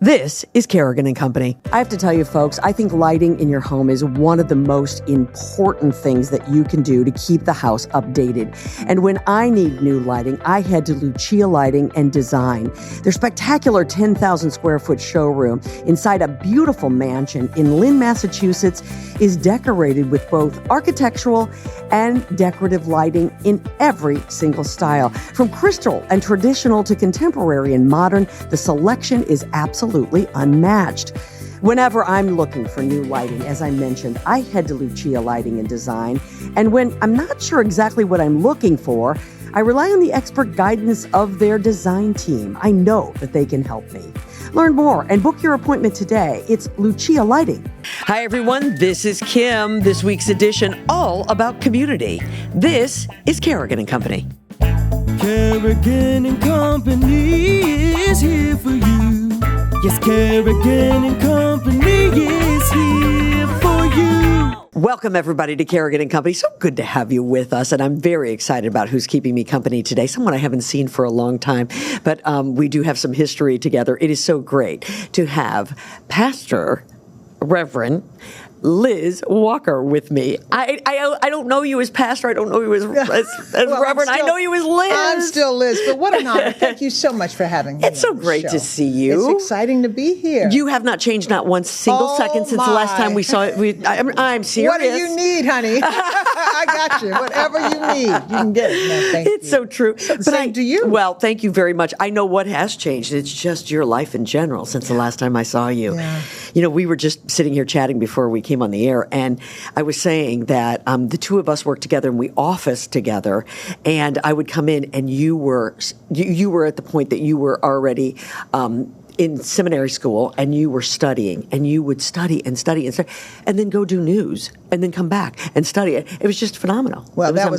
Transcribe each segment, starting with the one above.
This is Kerrigan & Company. I have to tell you, folks, I think lighting in your home is one of the most important things that you can do to keep the house updated. And when I need new lighting, I head to Lucia Lighting and Design. Their spectacular 10,000 square foot showroom inside a beautiful mansion in Lynn, Massachusetts is decorated with both architectural and decorative lighting in every single style. From crystal and traditional to contemporary and modern, the selection is absolutely unmatched. Whenever I'm looking for new lighting, as I mentioned, I head to Lucia Lighting and Design. And when I'm not sure exactly what I'm looking for, I rely on the expert guidance of their design team. I know that they can help me. Learn more and book your appointment today. It's Lucia Lighting. Hi, everyone. This is Kim. This week's edition, all about community. This is Kerrigan & Company. Kerrigan & Company is here for you. Yes, Kerrigan & Company is here for you. Welcome, everybody, to Kerrigan & Company. So good to have you with us, and I'm very excited about who's keeping me company today, someone I haven't seen for a long time, but we do have some history together. It is so great to have Pastor Reverend Liz Walker with me. I don't know you as pastor. I don't know you as well, Reverend. I know you as Liz. I'm still Liz, but what an honor. Thank you so much for having me. It's so great to see you. It's exciting to be here. You have not changed not one single second since the last time we saw it. I'm serious. What do you need, honey? I got you. Whatever you need, you can get it. No, thank it's you. So true. Same to you. Well, thank you very much. I know what has changed. It's just your life in general since the last time I saw you. Yeah. You know, we were just sitting here chatting before we came on the air, and I was saying that the two of us worked together and we officed together, and I would come in and you were at the point that you were already in seminary school, and you were studying, and you would study and study and study, and then go do news, and then come back and study it. It was just phenomenal. Well, that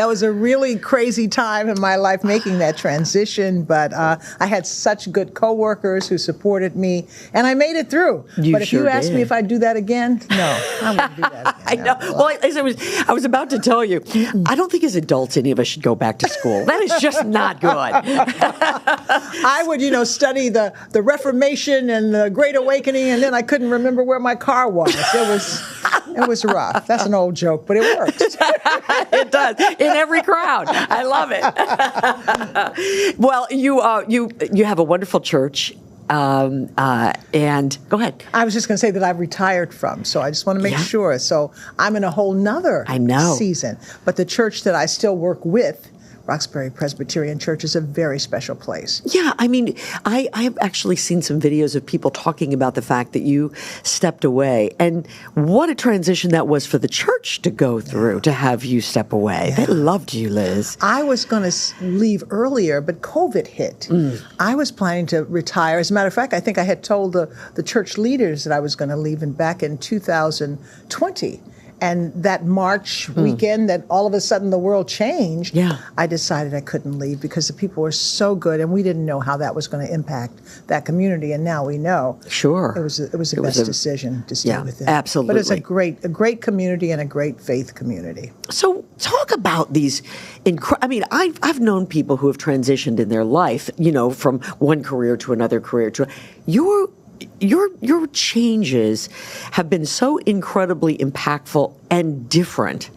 was a really crazy time in my life making that transition, but I had such good coworkers who supported me, and I made it through. But if you asked me if I'd do that again, no, I wouldn't do that again. I know. Well, as I was about to tell you, I don't think as adults any of us should go back to school. That is just not good. I would, study the Reformation and the Great Awakening, and then I couldn't remember where my car was. It was rough. That's an old joke, but it works. It does in every crowd. I love it. Well, you have a wonderful church. And go ahead. I was just going to say that I've retired from, so I just want to make sure. So I'm in a whole nother season. But the church that I still work with, Roxbury Presbyterian Church, is a very special place. Yeah, I mean, I have actually seen some videos of people talking about the fact that you stepped away, and what a transition that was for the church to go through, to have you step away. They loved you, Liz. I was going to leave earlier, but COVID hit. I was planning to retire. As a matter of fact, I think I had told the church leaders that I was going to leave back in 2020. And that March weekend that all of a sudden the world changed, I decided I couldn't leave because the people were so good, and we didn't know how that was going to impact that community, and now we know. Sure. It was the best decision to stay with them. Absolutely. But it's a great community and a great faith community. So talk about these I've known people who have transitioned in their life, from one career to another career to Your changes have been so incredibly impactful and different.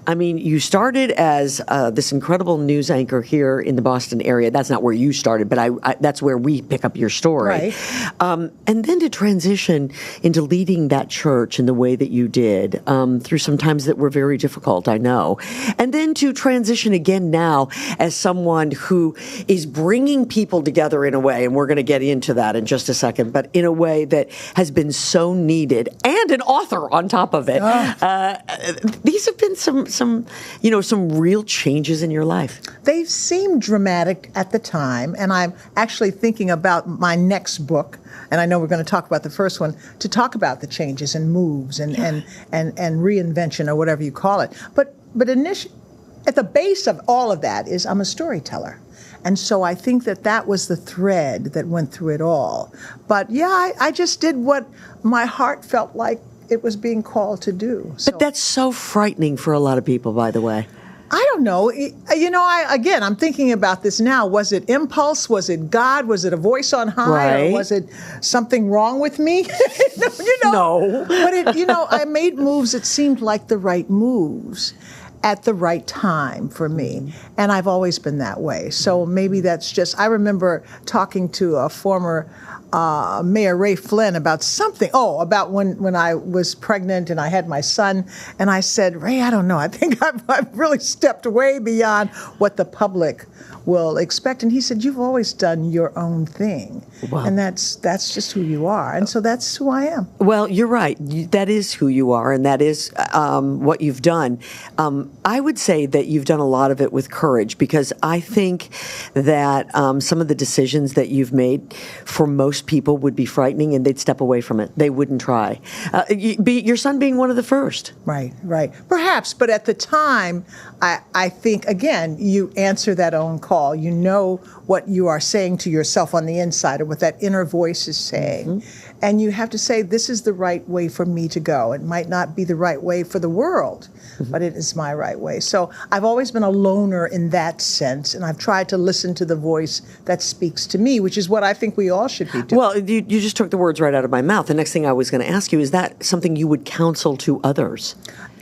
I mean, you started as this incredible news anchor here in the Boston area. That's not where you started, but that's where we pick up your story. Right. And then to transition into leading that church in the way that you did, through some times that were very difficult, I know. And then to transition again now as someone who is bringing people together in a way, and we're going to get into that in just a second, but in a way that has been so needed, and an author on top of it. These have been some real changes in your life. They seemed dramatic at the time, and I'm actually thinking about my next book, and I know we're going to talk about the first one, to talk about the changes and moves and reinvention, or whatever you call it. But at the base of all of that is I'm a storyteller. And so I think that was the thread that went through it all. But I just did what my heart felt like it was being called to do. But that's so frightening for a lot of people, by the way. I don't know. I'm thinking about this now. Was it impulse? Was it God? Was it a voice on high? Right. Or was it something wrong with me? No. But I made moves that seemed like the right moves at the right time for me. And I've always been that way. So maybe that's just, I remember talking to a former Mayor Ray Flynn about something. About when I was pregnant and I had my son. And I said, Ray, I don't know. I think I've really stepped way beyond what the public will expect. And he said, you've always done your own thing. Wow. And that's just who you are. And so that's who I am. Well, you're right. That is who you are, and that is what you've done. I would say that you've done a lot of it with courage, because I think that some of the decisions that you've made for most people would be frightening, and they'd step away from it. They wouldn't try. Your son being one of the first. Right. Perhaps, but at the time, I think, again, you answer that own call. You know what you are saying to yourself on the inside, or what that inner voice is saying. Mm-hmm. And you have to say, this is the right way for me to go. It might not be the right way for the world, but it is my right way. So I've always been a loner in that sense, and I've tried to listen to the voice that speaks to me, which is what I think we all should be doing. Well, you just took the words right out of my mouth. The next thing I was going to ask you, is that something you would counsel to others?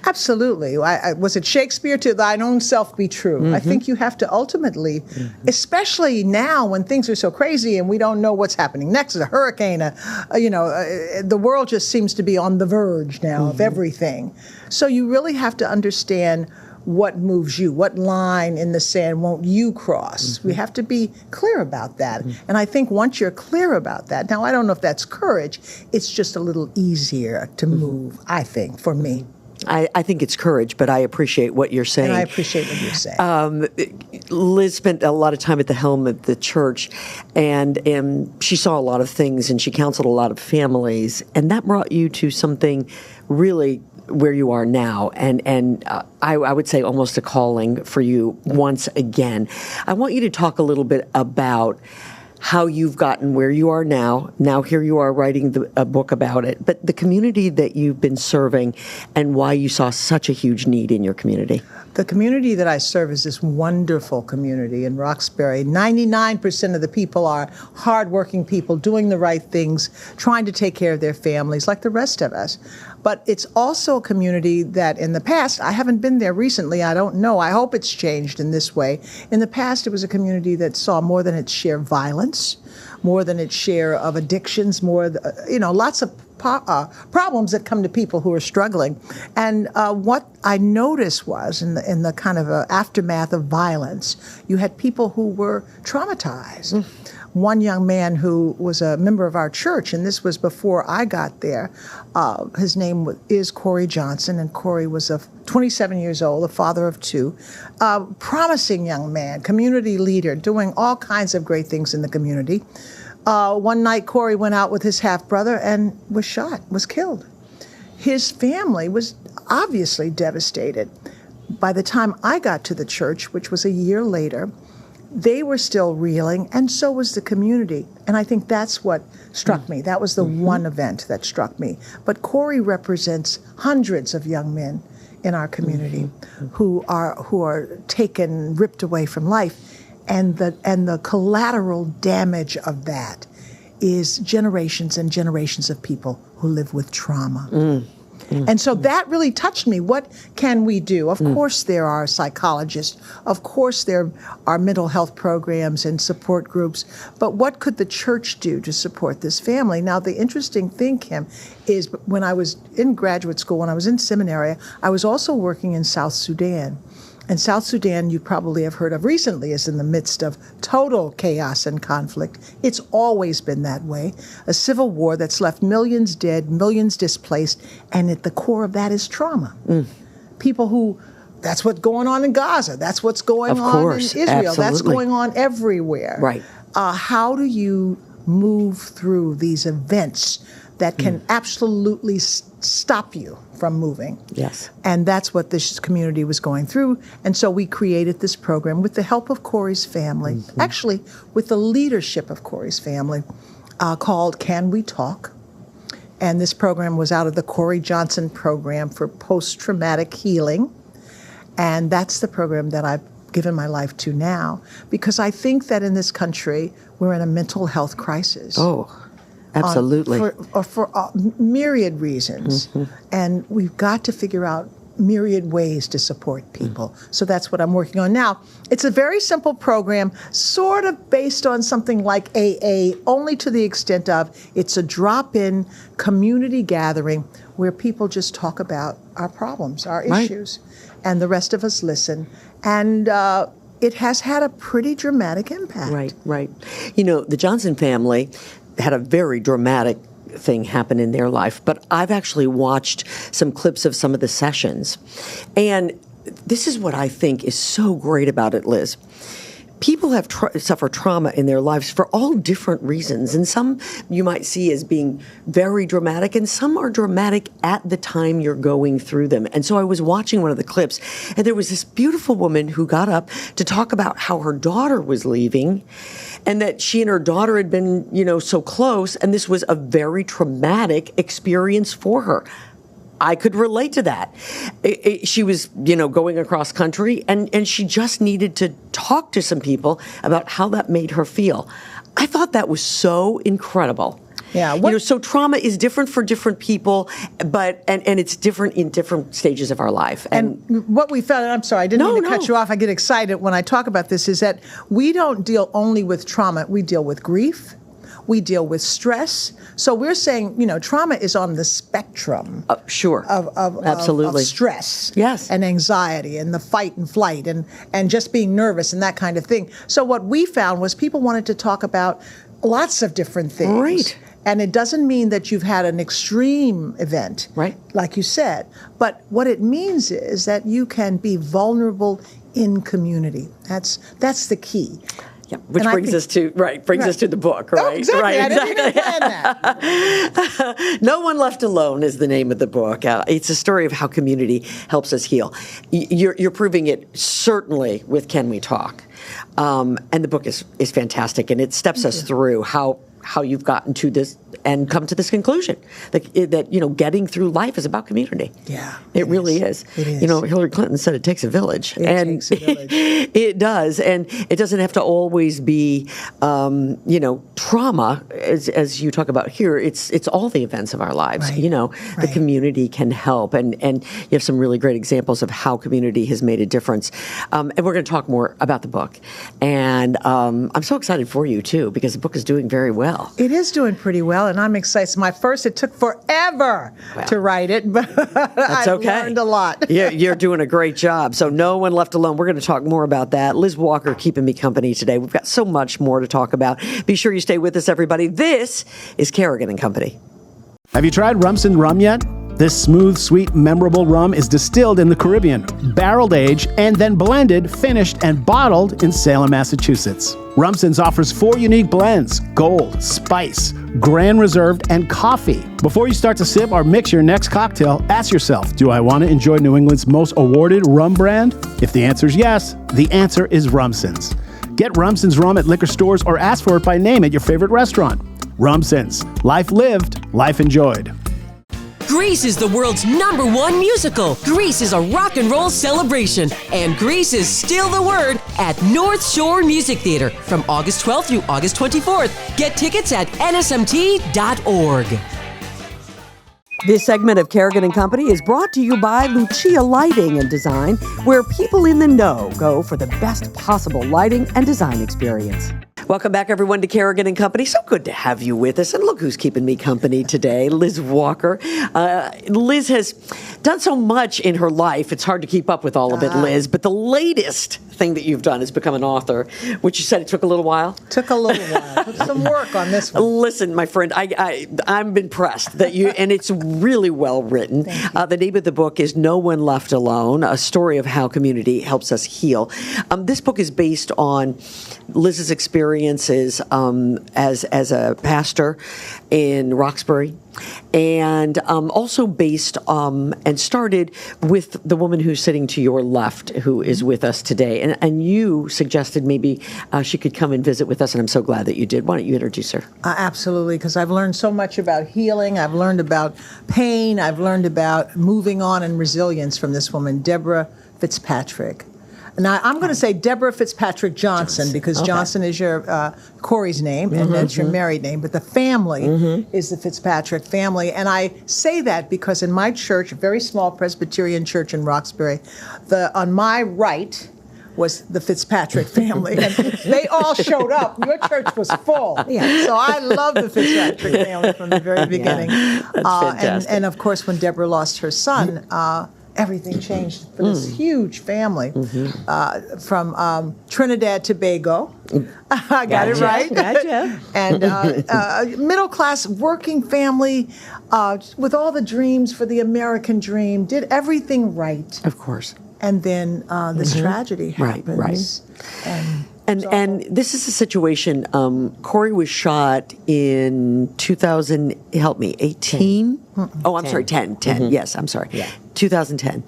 Absolutely. Was it Shakespeare, to thine own self be true? Mm-hmm. I think you have to ultimately, especially now when things are so crazy and we don't know what's happening next. A hurricane, the world just seems to be on the verge now of everything. So you really have to understand what moves you, what line in the sand won't you cross. We have to be clear about that. And I think once you're clear about that, now I don't know if that's courage, it's just a little easier to move, I think, for me. I think it's courage, but I appreciate what you're saying. And I appreciate what you're saying. Liz spent a lot of time at the helm of the church, and she saw a lot of things, and she counseled a lot of families, and that brought you to something really where you are now, and I would say almost a calling for you once again. I want you to talk a little bit about how you've gotten where you are now. Now here you are writing a book about it, but the community that you've been serving and why you saw such a huge need in your community. The community that I serve is this wonderful community in Roxbury. 99% of the people are hardworking people doing the right things, trying to take care of their families like the rest of us. But it's also a community that in the past, I haven't been there recently, I don't know, I hope it's changed in this way. In the past, it was a community that saw more than its share of violence, more than its share of addictions, lots of problems that come to people who are struggling. And what I noticed was in the kind of aftermath of violence, you had people who were traumatized. One young man who was a member of our church, and this was before I got there, his name is Corey Johnson, and Corey was 27 years old, a father of two, promising young man, community leader, doing all kinds of great things in the community. One night, Corey went out with his half-brother and was shot, was killed. His family was obviously devastated. By the time I got to the church, which was a year later, they were still reeling, and so was the community. And I think that's what struck me. That was the one event that struck me. But Corey represents hundreds of young men in our community who are taken, ripped away from life. And the collateral damage of that is generations and generations of people who live with trauma. And so that really touched me. What can we do? Of course there are psychologists. Of course there are mental health programs and support groups. But what could the church do to support this family? Now, the interesting thing, Kim, is when I was in graduate school, when I was in seminary, I was also working in South Sudan. And South Sudan, you probably have heard of recently, is in the midst of total chaos and conflict. It's always been that way. A civil war that's left millions dead, millions displaced, and at the core of that is trauma. People who, that's what's going on in Gaza, that's what's going on in Israel, absolutely. That's going on everywhere. Right. How do you move through these events that can absolutely stop you from moving? Yes. And that's what this community was going through. And so we created this program with the help of Corey's family, actually with the leadership of Corey's family, called Can We Talk? And this program was out of the Corey Johnson program for post-traumatic healing. And that's the program that I've given my life to now, because I think that in this country, we're in a mental health crisis. Oh, absolutely. For myriad reasons. And we've got to figure out myriad ways to support people. So that's what I'm working on now. It's a very simple program, sort of based on something like AA, only to the extent of it's a drop-in community gathering where people just talk about our problems, our issues, and the rest of us listen. And it has had a pretty dramatic impact. Right. You know, the Johnson family had a very dramatic thing happen in their life, but I've actually watched some clips of some of the sessions. And this is what I think is so great about it, Liz. People have suffered trauma in their lives for all different reasons, and some you might see as being very dramatic, and some are dramatic at the time you're going through them. And so I was watching one of the clips, and there was this beautiful woman who got up to talk about how her daughter was leaving, and that she and her daughter had been, so close, and this was a very traumatic experience for her. I could relate to that. She was, going across country, and she just needed to talk to some people about how that made her feel. I thought that was so incredible. Yeah. So trauma is different for different people, but and it's different in different stages of our life. And what we found, I'm sorry, I didn't mean to cut you off. I get excited when I talk about this, is that we don't deal only with trauma. We deal with grief. We deal with stress. So we're saying, trauma is on the spectrum. Sure. Absolutely. Of stress. Yes. And anxiety and the fight and flight and just being nervous and that kind of thing. So what we found was people wanted to talk about lots of different things. Right. And it doesn't mean that you've had an extreme event, right, like you said. But what it means is that you can be vulnerable in community. That's the key. Yeah, which brings us to the book, right? Oh, exactly. Right, I didn't even plan that. No One Left Alone is the name of the book. It's a story of how community helps us heal. You're proving it certainly with Can We Talk, and the book is fantastic, and it steps us through how you've gotten to this and come to this conclusion that getting through life is about community. Yeah, it really is. It is. Hillary Clinton said it takes a village, and takes a village. It does, and it doesn't have to always be, trauma as you talk about here. It's all the events of our lives. Right. The community can help, and you have some really great examples of how community has made a difference. And we're going to talk more about the book, and I'm so excited for you too because the book is doing very well. It is doing pretty well, and I'm excited. It took forever to write it, but that's okay. I learned a lot. You're doing a great job. So No One Left Alone. We're going to talk more about that. Liz Walker keeping me company today. We've got so much more to talk about. Be sure you stay with us, everybody. This is Kerrigan and Company. Have you tried Rumson Rum yet? This smooth, sweet, memorable rum is distilled in the Caribbean, barreled aged, and then blended, finished, and bottled in Salem, Massachusetts. Rumson's offers 4 unique blends: Gold, Spice, Grand Reserved, and Coffee. Before you start to sip or mix your next cocktail, ask yourself, do I want to enjoy New England's most awarded rum brand? If the answer is yes, the answer is Rumson's. Get Rumson's rum at liquor stores or ask for it by name at your favorite restaurant. Rumson's. Life lived, life enjoyed. Grease is the world's #1 musical. Grease is a rock and roll celebration, and Grease is still the word at North Shore Music Theater from August 12th through August 24th. Get tickets at nsmt.org. This segment of Kerrigan and Company is brought to you by Lucia Lighting and Design, where people in the know go for the best possible lighting and design experience. Welcome back, everyone, to Kerrigan and Company. So good to have you with us. And look who's keeping me company today, Liz Walker. Liz has done so much in her life. It's hard to keep up with all of it, Liz. But the latest thing that you've done is become an author, which you said it took a little while. Took a little while. Took some work on this one. Listen, my friend, I'm impressed that you, and it's really well written. The name of the book is No One Left Alone, a story of how community helps us heal. This book is based on Liz's experiences as a pastor in Roxbury, and also based and started with the woman who's sitting to your left, who is with us today. And you suggested maybe she could come and visit with us, and I'm so glad that you did. Why don't you introduce her? Absolutely, because I've learned so much about healing. I've learned about pain. I've learned about moving on and resilience from this woman, Debra Fitzpatrick. Now, I'm going to say Debra Fitzpatrick Johnson because Johnson is your Corey's name, and that's your married name. But the family is the Fitzpatrick family. And I say that because in my church, a very small Presbyterian church in Roxbury, on my right was the Fitzpatrick family. And they all showed up. Your church was full. So I love the Fitzpatrick family from the very beginning. And of course, when Deborah lost her son, everything changed for this huge family from Trinidad Tobago. I got it right. Gotcha. And middle-class working family with all the dreams for the American dream, did everything right. Of course. And then this tragedy happens. And this is a situation, Corey was shot in 2000, help me, 18? Oh, I'm sorry, 10. Yes, I'm sorry. 2010.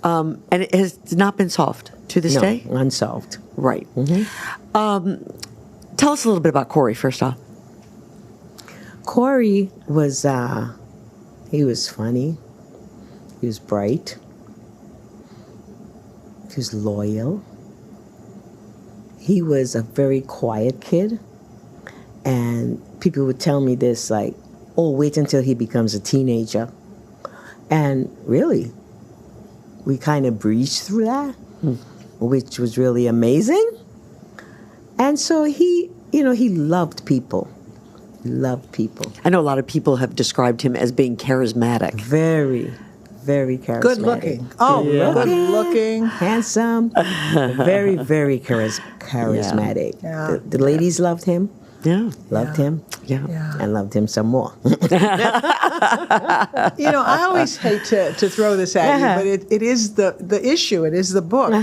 And it has not been solved to this day? Unsolved. Right. Tell us a little bit about Corey, first off. Corey was, he was funny. He was bright. He was loyal. He was a very quiet kid. And people would tell me this, like, oh, wait until he becomes a teenager. And really, we kind of breezed through that, which was really amazing. And so he loved people. He loved people. I know a lot of people have described him as being charismatic. Very, very charismatic. Good looking. Oh, good looking. Handsome. Very, very charismatic. Yeah. The ladies loved him. Yeah. Loved him. Yeah. And loved him some more. I always hate to throw this at you, but it is the issue. It is the book.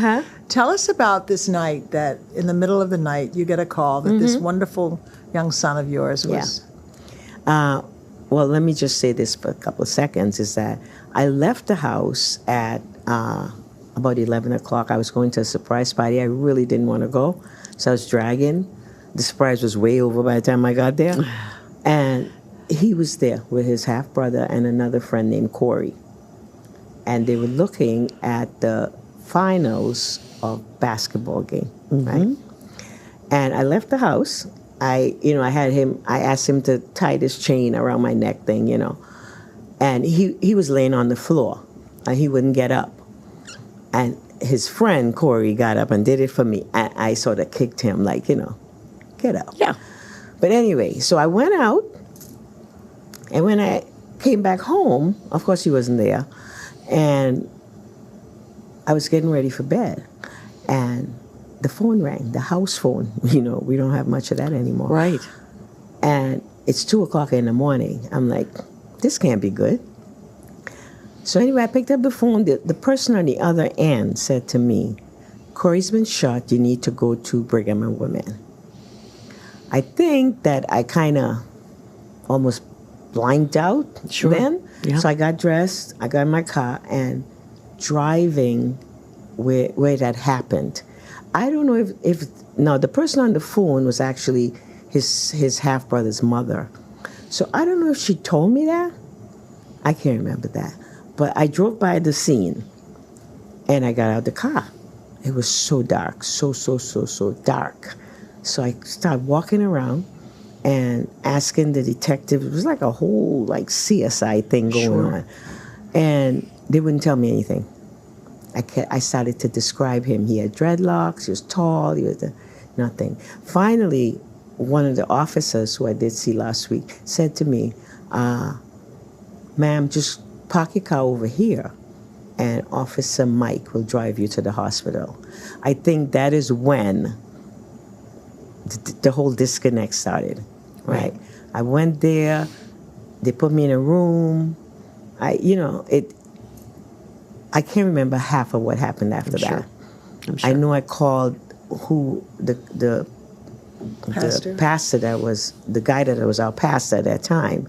Tell us about this night that in the middle of the night you get a call that this wonderful young son of yours was. Well, let me just say this for a couple of seconds, is that I left the house at about 11 o'clock. I was going to a surprise party. I really didn't want to go, so I was dragging. The surprise was way over by the time I got there. And he was there with his half-brother and another friend named Corey. And they were looking at the finals of basketball game, right? And I left the house. I asked him to tie this chain around my neck thing, And he was laying on the floor, and he wouldn't get up. And his friend, Corey, got up and did it for me. And I sort of kicked him, like, get up. Yeah. But anyway, so I went out, and when I came back home, of course he wasn't there, and I was getting ready for bed, and the phone rang, the house phone. We don't have much of that anymore. Right. And it's 2 o'clock in the morning. I'm like, this can't be good. So anyway, I picked up the phone. The person on the other end said to me, Corey's been shot. You need to go to Brigham and Women. I think that I kind of almost blanked out then. Yeah. So I got dressed, I got in my car, and driving where it had happened. I don't know if the person on the phone was actually his half-brother's mother. So I don't know if she told me that. I can't remember that. But I drove by the scene, and I got out of the car. It was so dark, so dark. So I started walking around and asking the detective. It was like a whole CSI thing going on. And they wouldn't tell me anything. I started to describe him. He had dreadlocks, he was tall, he was nothing. Finally, one of the officers who I did see last week said to me, ma'am, just park your car over here and Officer Mike will drive you to the hospital. I think that is when the whole disconnect started, right? I went there, they put me in a room. I can't remember half of what happened after that. I'm sure. I know I called the pastor that was, the guy that was our pastor at that time,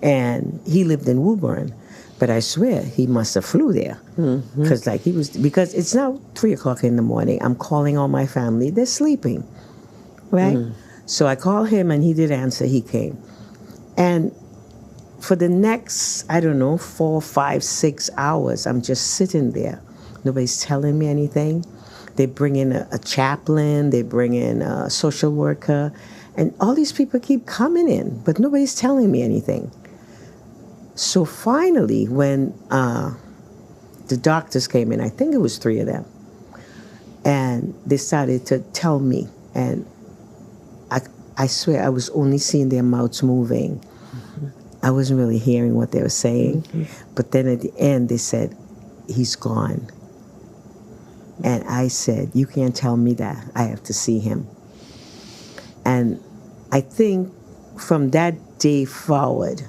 and he lived in Woburn. But I swear he must have flew there because because it's now 3 o'clock in the morning. I'm calling all my family. They're sleeping, right? So I called him and he did answer. He came. And for the next, 4, 5, 6 hours, I'm just sitting there Nobody's telling me anything. They bring in a chaplain, they bring in a social worker, and all these people keep coming in, but nobody's telling me anything. So finally, when the doctors came in, I think it was 3 of them, and they started to tell me, and I swear I was only seeing their mouths moving. Mm-hmm. I wasn't really hearing what they were saying. Mm-hmm. But then at the end, they said, he's gone. And I said, you can't tell me that. I have to see him. And I think from that day forward,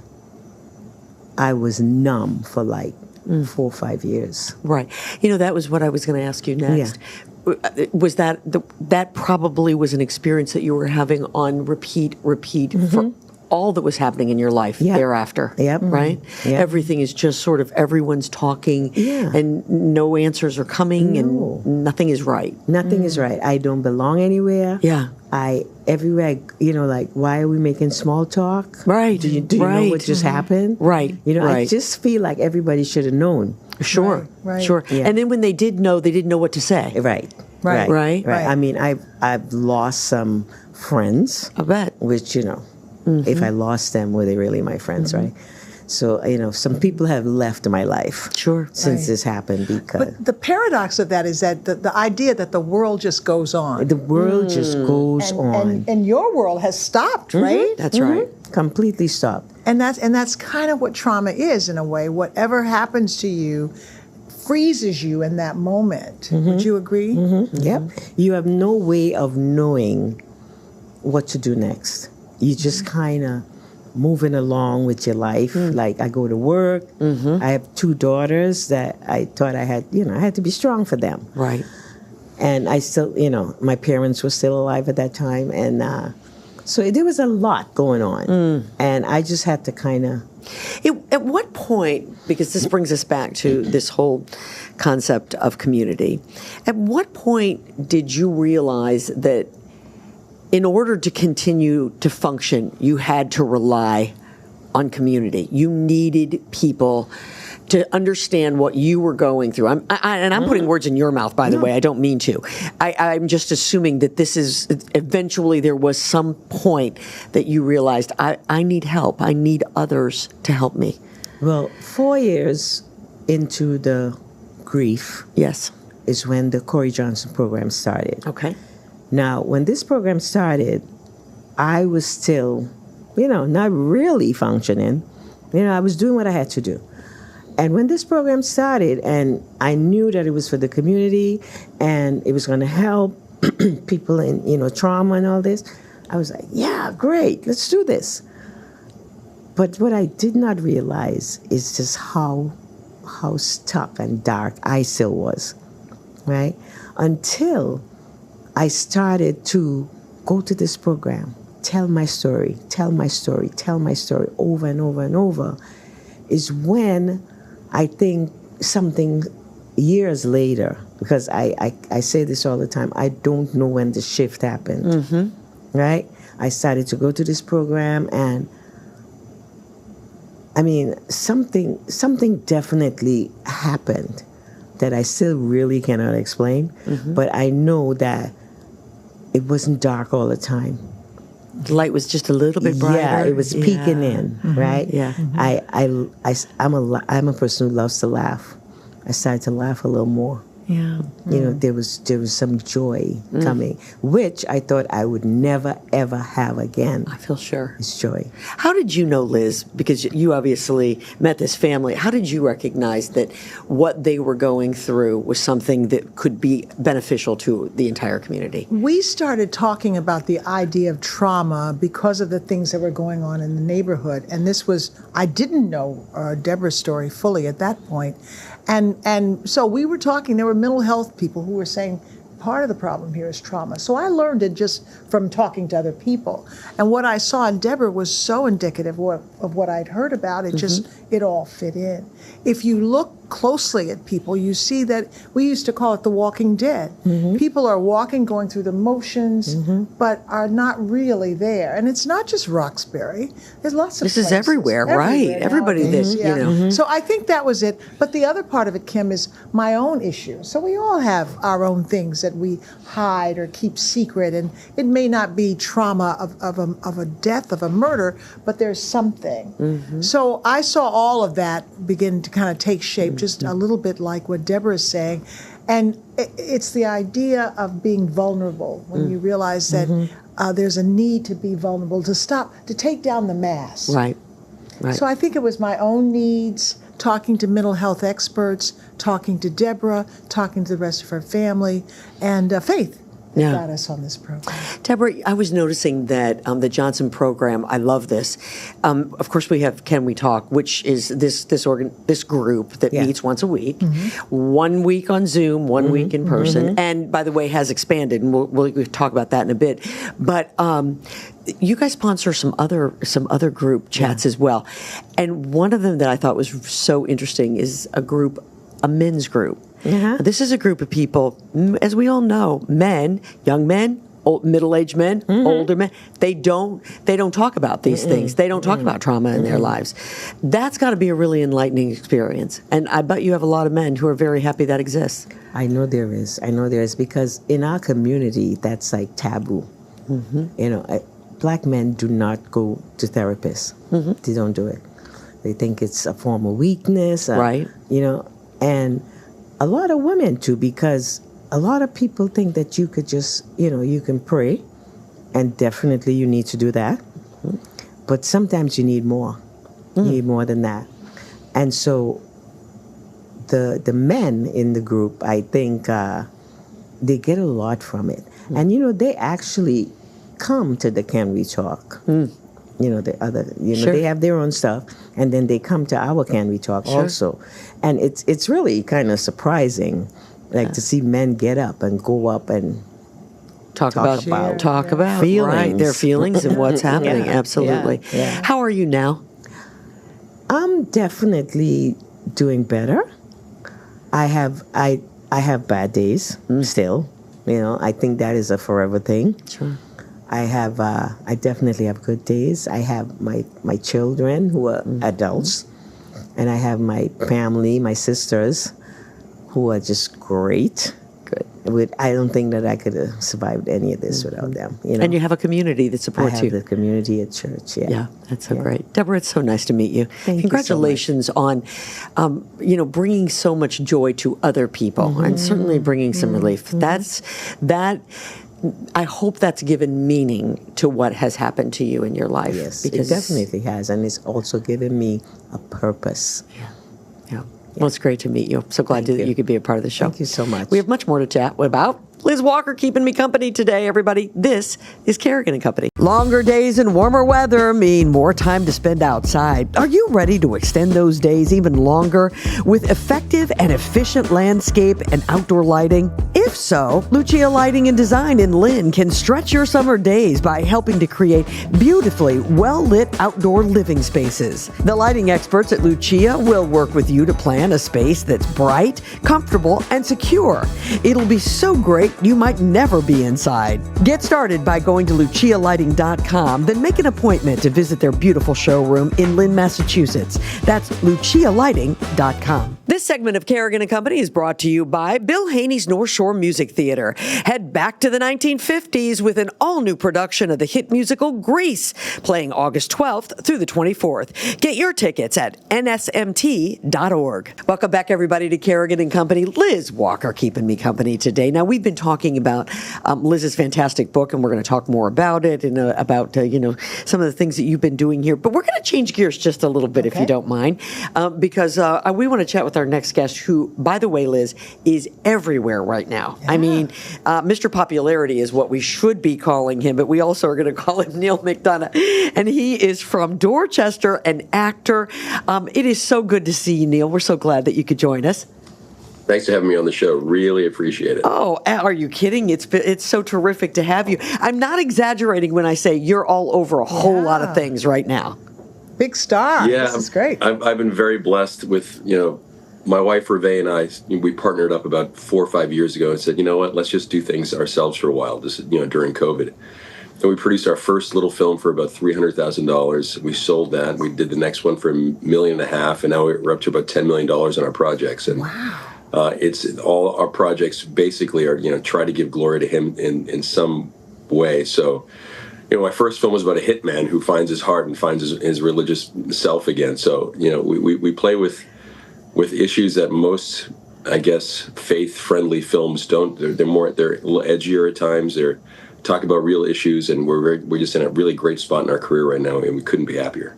I was numb for like 4 or 5 years. Right. You know, that was what I was going to ask you next. Yeah. Was that probably was an experience that you were having on repeat for all that was happening in your life thereafter? Yep. Right? Yep. Everything is just sort of everyone's talking and no answers are coming and nothing is right. Nothing is right. I don't belong anywhere. Yeah. Everywhere, like, why are we making small talk? Right. Do you know what just happened? Right. I just feel like everybody should have known. Sure. Right. Sure. Yeah. And then when they did know, they didn't know what to say. Right. Right. I mean, I've lost some friends. I bet. Which, if I lost them, were they really my friends, right? So, some people have left my life since this happened because... But the paradox of that is that the idea that the world just goes on. The world just goes on. And your world has stopped, right? That's right. Completely stopped. And that's kind of what trauma is, in a way. Whatever happens to you freezes you in that moment. Would you agree? Yep. You have no way of knowing what to do next. You just kind of moving along with your life. Like, I go to work. I have 2 daughters that I thought I had, I had to be strong for them. Right. And I still, my parents were still alive at that time. And so there was a lot going on. And I just had to kind of... At what point, because this brings us back to this whole concept of community, at what point did you realize that in order to continue to function, you had to rely on community? You needed people to understand what you were going through. I'm putting words in your mouth, by the way. I don't mean to. I'm just assuming that this is, eventually there was some point that you realized, I need help. I need others to help me. Well, 4 years into the grief is when the Corey Johnson program started. Okay. Now, when this program started, I was still, not really functioning. I was doing what I had to do. And when this program started, and I knew that it was for the community, and it was going to help people in, trauma and all this, I was like, yeah, great, let's do this. But what I did not realize is just how stuck and dark I still was, right? Until I started to go to this program, tell my story over and over and over, is when I think something years later, because I say this all the time, I don't know when the shift happened, right? I started to go to this program, and I mean, something definitely happened that I still really cannot explain, but I know that it wasn't dark all the time. The light was just a little bit brighter. Yeah, it was peeking in, right? Yeah. I'm a person who loves to laugh. I started to laugh a little more. Yeah. There was some joy coming, which I thought I would never, ever have again. I feel sure. It's joy. How did you know, Liz, because you obviously met this family, how did you recognize that what they were going through was something that could be beneficial to the entire community? We started talking about the idea of trauma because of the things that were going on in the neighborhood. And I didn't know Debra's story fully at that point. And so we were talking, there were mental health people who were saying, part of the problem here is trauma. So I learned it just from talking to other people. And what I saw in Debra was so indicative of what I'd heard about. It all fit in. If you look closely at people, you see that we used to call it the walking dead. People are walking, going through the motions, but are not really there. And it's not just Roxbury. There's lots of This places. is everywhere, right? Everybody nowadays, that, you know. So I think that was it. But the other part of it, Kim, is my own issue. So we all have our own things that we hide or keep secret, and it may not be trauma of a death, of a murder, but there's something. So I saw all of that begin to kind of take shape, just a little bit like what Debra is saying. And it's the idea of being vulnerable when you realize that there's a need to be vulnerable, to stop, to take down the mask. Right. So I think it was my own needs, talking to mental health experts, talking to Debra, talking to the rest of her family, and Faith that got us on this program. Debra, I was noticing that the Johnson program, I love this. Of course, we have Can We Talk, which is this group that meets once a week, 1 week on Zoom, 1 week in person, and by the way, has expanded, and we'll talk about that in a bit. But you guys sponsor some other group chats as well, and one of them that I thought was so interesting is a men's group. This is a group of people, as we all know, men, young men, middle-aged men, older men. They don't talk about these things. They don't talk about trauma in their lives. That's got to be a really enlightening experience. And I bet you have a lot of men who are very happy that exists. I know there is. Because in our community, that's like taboo. You know, black men do not go to therapists. They don't do it. They think it's a form of weakness. Right. You know, and a lot of women too, because a lot of people think that you could just, you can pray, and definitely you need to do that. But sometimes you need more. You need more than that. And so the men in the group, I think they get a lot from it. And, they actually come to the Can We Talk. The other, they have their own stuff, and then they come to our Can We Talk also. And it's really kind of surprising, to see men get up and go up and talk about feelings. Their feelings and what's happening. Absolutely. Yeah. How are you now? I'm definitely doing better. I have bad days still. I think that is a forever thing. Sure. I definitely have good days. I have my children who are adults, and I have my family, my sisters, who are just great. Good. I don't think that I could have survived any of this without them. And you have a community that supports you. I have the community at church. Yeah, that's so great. Debra, it's so nice to meet you. Congratulations on, bringing so much joy to other people, and certainly bringing some relief. I hope that's given meaning to what has happened to you in your life. Yes, it definitely has. And it's also given me a purpose. Yeah. Well, it's great to meet you. I'm so glad that you could be a part of the show. Thank you so much. We have much more to chat about. Liz Walker keeping me company today, everybody. This is Kerrigan & Company. Longer days and warmer weather mean more time to spend outside. Are you ready to extend those days even longer with effective and efficient landscape and outdoor lighting? If so, Lucia Lighting and Design in Lynn can stretch your summer days by helping to create beautifully well-lit outdoor living spaces. The lighting experts at Lucia will work with you to plan a space that's bright, comfortable, and secure. It'll be so great you might never be inside. Get started by going to lucialighting.com, then make an appointment to visit their beautiful showroom in Lynn, Massachusetts. That's lucialighting.com. This segment of Kerrigan & Company is brought to you by Bill Haney's North Shore Music Theater. Head back to the 1950s with an all-new production of the hit musical Grease, playing August 12th through the 24th. Get your tickets at nsmt.org. Welcome back, everybody, to Kerrigan & Company. Liz Walker keeping me company today. Now, we've been talking about Liz's fantastic book, and we're going to talk more about it and about, some of the things that you've been doing here. But we're going to change gears just a little bit, if you don't mind, because we want to chat with our next guest, who, by the way, Liz, is everywhere right now. Yeah. I mean, Mr. Popularity is what we should be calling him, but we also are going to call him Neal McDonough. And he is from Dorchester, an actor. It is so good to see you, Neal. We're so glad that you could join us. Thanks for having me on the show. Really appreciate it. Oh, are you kidding? It's so terrific to have you. I'm not exaggerating when I say you're all over a whole lot of things right now. Big star. Yeah, This is great. I've been very blessed with, my wife, Reve, and I, we partnered up about 4 or 5 years ago and said, you know what, let's just do things ourselves for a while, this is, during COVID. And we produced our first little film for about $300,000. We sold that. We did the next one for $1.5 million, and now we're up to about $10 million on our projects. And wow. It's all our projects basically are, try to give glory to him in some way. So, my first film was about a hitman who finds his heart and finds his religious self again. So, we play with issues that most, I guess, faith-friendly films don't. They're a little edgier at times. They're talk about real issues, and we're just in a really great spot in our career right now, and we couldn't be happier.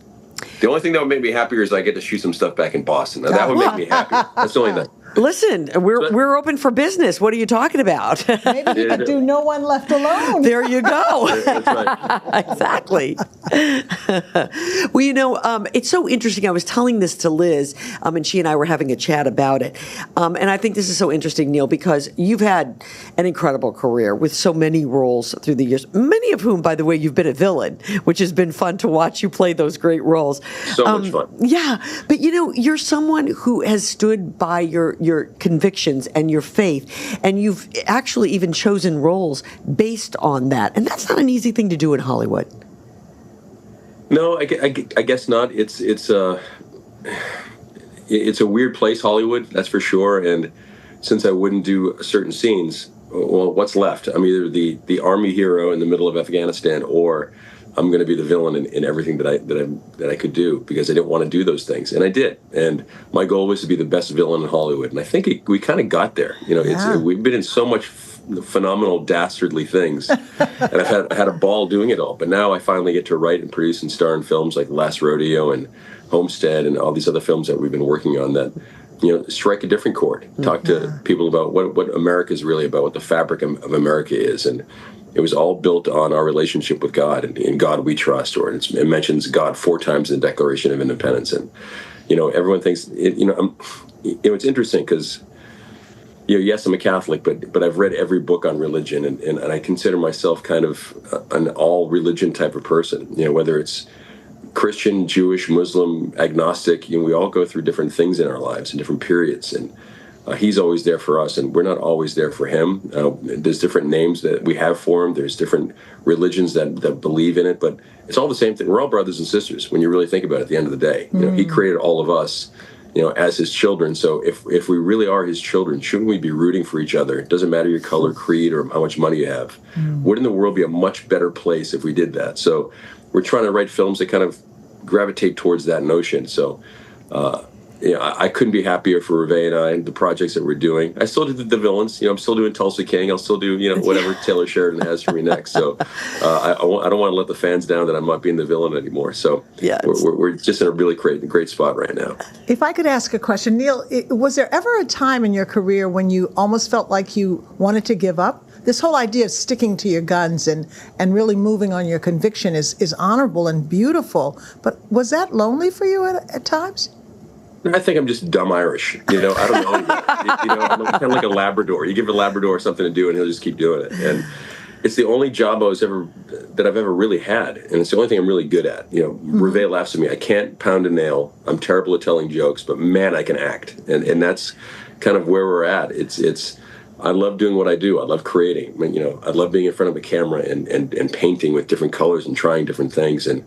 The only thing that would make me happier is I get to shoot some stuff back in Boston. Now, that would make me happy. That's the only thing. Listen, we're open for business. What are you talking about? Maybe you could do No One Left Alone. There you go. That's right. Exactly. Well, it's so interesting. I was telling this to Liz, and she and I were having a chat about it. And I think this is so interesting, Neal, because you've had an incredible career with so many roles through the years, many of whom, by the way, you've been a villain, which has been fun to watch you play those great roles. So much fun. Yeah. But, you're someone who has stood by your convictions and your faith, and you've actually even chosen roles based on that. And that's not an easy thing to do in Hollywood. No, I guess not. It's a weird place, Hollywood, that's for sure. And since I wouldn't do certain scenes, well, what's left? I'm either the army hero in the middle of Afghanistan, or I'm going to be the villain in everything that I could do, because I didn't want to do those things, and I did. And my goal was to be the best villain in Hollywood, and I think we kind of got there. We've been in so much phenomenal, dastardly things, and I've had a ball doing it all. But now I finally get to write and produce and star in films like Last Rodeo and Homestead and all these other films that we've been working on that strike a different chord. Talk to people about what America is really about, what the fabric of America is, and it was all built on our relationship with God, and in God we trust, or it mentions God 4 times in the Declaration of Independence. And, everyone thinks, it's interesting because, yes, I'm a Catholic, but I've read every book on religion, and I consider myself kind of an all religion type of person, whether it's Christian, Jewish, Muslim, agnostic, we all go through different things in our lives in different periods. And he's always there for us, and we're not always there for him. There's different names that we have for him. There's different religions that believe in it, but it's all the same thing. We're all brothers and sisters when you really think about it at the end of the day. He created all of us, as his children. So if we really are his children, shouldn't we be rooting for each other? It doesn't matter your color, creed, or how much money you have. Wouldn't the world be a much better place if we did that? So we're trying to write films that kind of gravitate towards that notion. So, I couldn't be happier for Reve and I and the projects that we're doing. I still do the villains. I'm still doing Tulsa King. I'll still do, whatever Taylor Sheridan has for me next. So I don't want to let the fans down that I'm not being the villain anymore. So we're just in a really great spot right now. If I could ask a question, Neal, was there ever a time in your career when you almost felt like you wanted to give up? This whole idea of sticking to your guns and really moving on your conviction is honorable and beautiful. But was that lonely for you at times? I think I'm just dumb Irish. I don't know. I'm kind of like a Labrador. You give a Labrador something to do, and he'll just keep doing it. And it's the only job that I've ever really had, and it's the only thing I'm really good at. Reve laughs at me. I can't pound a nail. I'm terrible at telling jokes, but man, I can act, and that's kind of where we're at. It's. I love doing what I do. I love creating. I love being in front of the camera and painting with different colors and trying different things. And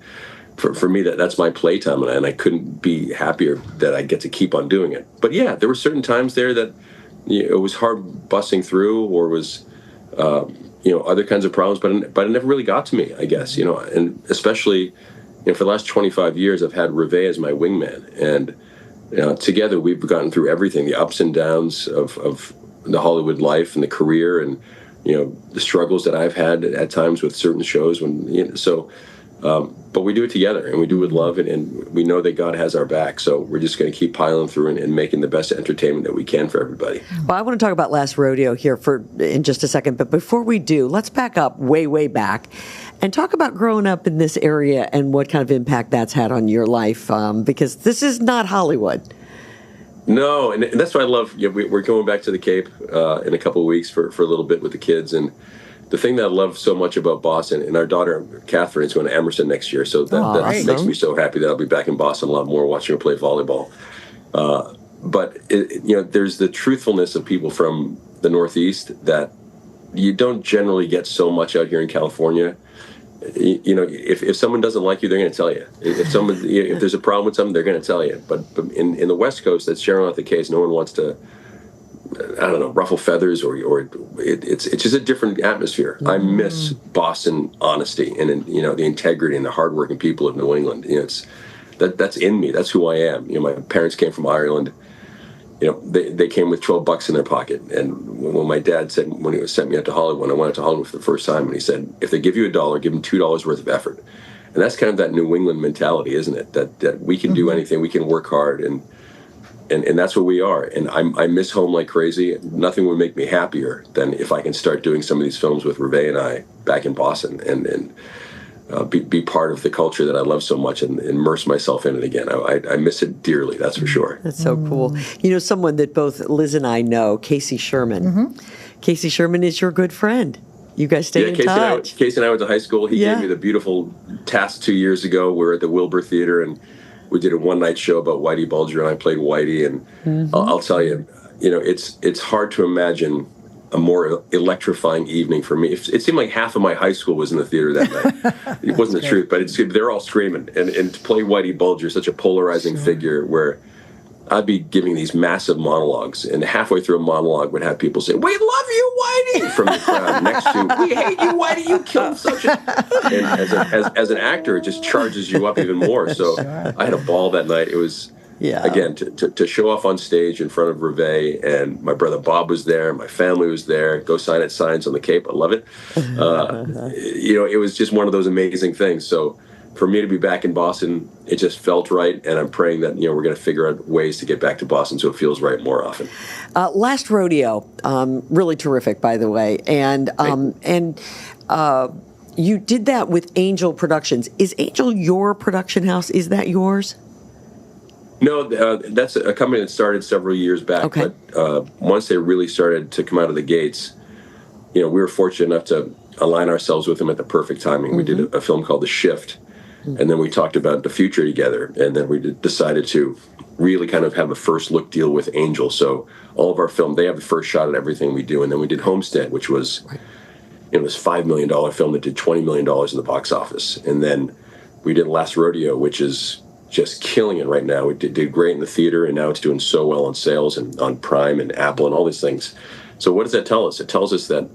for me, that's my playtime, and I couldn't be happier that I get to keep on doing it. But yeah, there were certain times there that it was hard busting through, or was other kinds of problems. But it never really got to me, I guess. And especially for the last 25 years, I've had Reve as my wingman, and together we've gotten through everything, the ups and downs of the Hollywood life and the career, and the struggles that I've had at times with certain shows. But we do it together, and we do it with love, and we know that God has our back. So we're just going to keep piling through and making the best entertainment that we can for everybody. Well, I want to talk about Last Rodeo here in just a second, but before we do, let's back up way back and talk about growing up in this area and what kind of impact that's had on your life, because this is not Hollywood. No, and that's why I love. We're going back to the Cape in a couple of weeks for a little bit with the kids, and the thing that I love so much about Boston, and our daughter Catherine is going to Emerson next year, so that makes me so happy that I'll be back in Boston a lot more, watching her play volleyball. But there's the truthfulness of people from the Northeast that you don't generally get so much out here in California. If someone doesn't like you, they're going to tell you. If there's a problem with something, they're going to tell you. But in the West Coast, that's generally not the case. No one wants to, ruffle feathers or it's just a different atmosphere. I miss Boston honesty and the integrity and the hardworking people of New England. That's in me. That's who I am. My parents came from Ireland. They came with $12 in their pocket. And when my dad said, when he sent me out to Hollywood, when I went out to Hollywood for the first time, and he said, if they give you $1, give them $2 worth of effort. And that's kind of that New England mentality, isn't it? That we can do anything, we can work hard, and that's what we are. And I miss home like crazy. Nothing would make me happier than if I can start doing some of these films with Reve and I back in Boston and be part of the culture that I love so much and immerse myself in it again. I miss it dearly, that's for sure. That's so cool. Someone that both Liz and I know, Casey Sherman. Casey Sherman is your good friend. You guys stay in touch. Casey and I went to high school. He gave me the beautiful task 2 years ago. We were at the Wilbur Theater, and we did a one-night show about Whitey Bulger, and I played Whitey. And I'll tell you, it's hard to imagine a more electrifying evening for me. It seemed like half of my high school was in the theater that night. It wasn't the truth, but they're all screaming. And to play Whitey Bulger, such a polarizing figure, where I'd be giving these massive monologues, and halfway through a monologue would have people say, "We love you, Whitey," from the crowd next to, "We hate you, Whitey, you killed such a..." And as an actor, it just charges you up even more. So I had a ball that night. It was... Again, to show off on stage in front of Reve, and my brother Bob was there, my family was there, go sign at signs on the Cape. I love it. It was just one of those amazing things. So for me to be back in Boston, it just felt right, and I'm praying that we're going to figure out ways to get back to Boston so it feels right more often. Last Rodeo, really terrific, by the way, and you did that with Angel Productions. Is Angel your production house? Is that yours? No, that's a company that started several years back. Okay. But once they really started to come out of the gates, we were fortunate enough to align ourselves with them at the perfect timing. We did a film called The Shift, and then we talked about the future together, and then we decided to really kind of have a first look deal with Angel. So all of our film, they have the first shot at everything we do, and then we did Homestead, which was this $5 million film that did $20 million in the box office, and then we did Last Rodeo, which is just killing it right now. It did great in the theater, and now it's doing so well on sales and on Prime and Apple and all these things. So what does that tell us? It tells us that